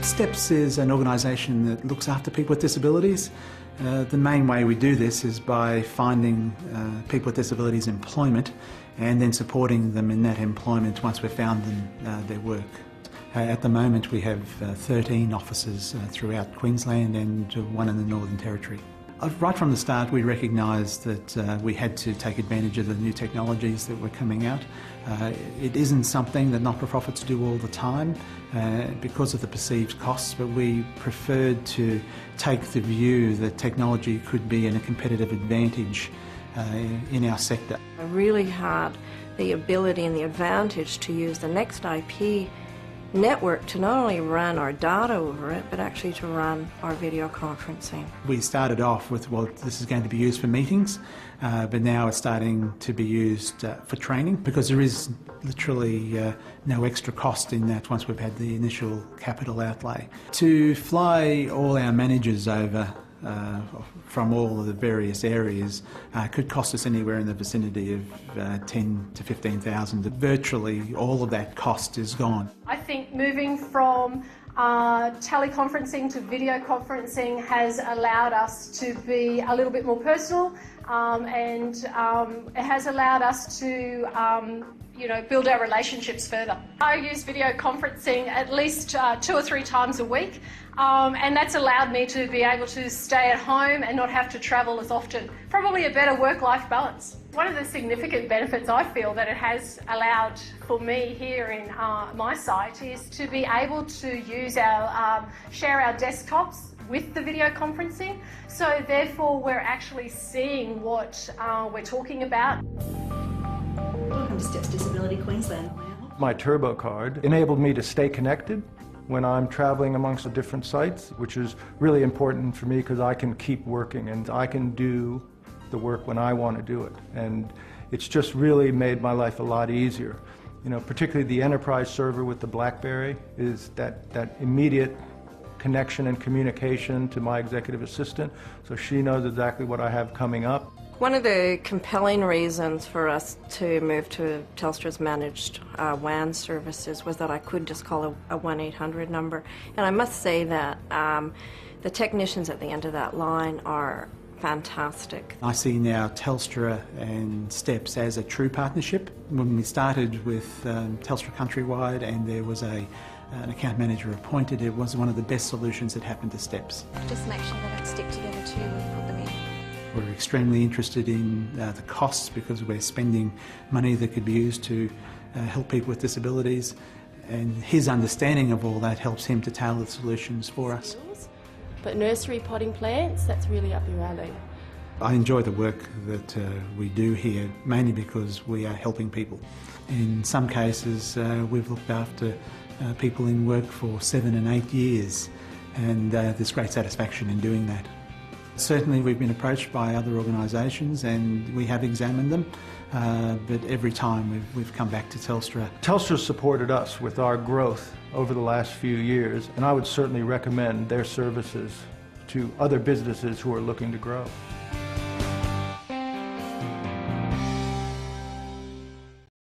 STEPS is an organisation that looks after people with disabilities. The main way we do this is by finding people with disabilities employment and then supporting them in that employment once we've found them their work. At the moment we have 13 offices throughout Queensland and one in the Northern Territory. Right from the start we recognised that we had to take advantage of the new technologies that were coming out. It isn't something that not-for-profits do all the time because of the perceived costs, but we preferred to take the view that technology could be a competitive advantage in our sector. I really had the ability and the advantage to use the Next IP network to not only run our data over it, but actually to run our video conferencing. We started off with, well, this is going to be used for meetings, but now it's starting to be used for training, because there is literally no extra cost in that once we've had the initial capital outlay. To fly all our managers over from all of the various areas could cost us anywhere in the vicinity of 10 to 15,000. Virtually all of that cost is gone. I think moving from teleconferencing to video conferencing has allowed us to be a little bit more personal, and it has allowed us to build our relationships further. I use video conferencing at least 2 or 3 times a week, and that's allowed me to be able to stay at home and not have to travel as often. Probably a better work-life balance. One of the significant benefits I feel that it has allowed for me here in my site is to be able to use share our desktops with the video conferencing, so therefore we're actually seeing what we're talking about. Welcome to STEPS Disability Queensland. My Turbo card enabled me to stay connected when I'm traveling amongst the different sites, which is really important for me because I can keep working and I can do the work when I want to do it. And it's just really made my life a lot easier. Particularly the enterprise server with the BlackBerry is that immediate connection and communication to my executive assistant, so she knows exactly what I have coming up. One of the compelling reasons for us to move to Telstra's managed WAN services was that I could just call a 1-800 number. And I must say that the technicians at the end of that line are fantastic. I see now Telstra and STEPS as a true partnership. When we started with Telstra Countrywide and there was an account manager appointed, it was one of the best solutions that happened to STEPS. Just make sure they don't stick together too when you put them in. We're extremely interested in the costs because we're spending money that could be used to help people with disabilities, and his understanding of all that helps him to tailor the solutions for us. But nursery potting plants, that's really up your alley. I enjoy the work that we do here, mainly because we are helping people. In some cases we've looked after people in work for 7 and 8 years, and there's great satisfaction in doing that. Certainly we've been approached by other organisations and we have examined them, but every time we've come back to Telstra. Telstra supported us with our growth over the last few years, and I would certainly recommend their services to other businesses who are looking to grow.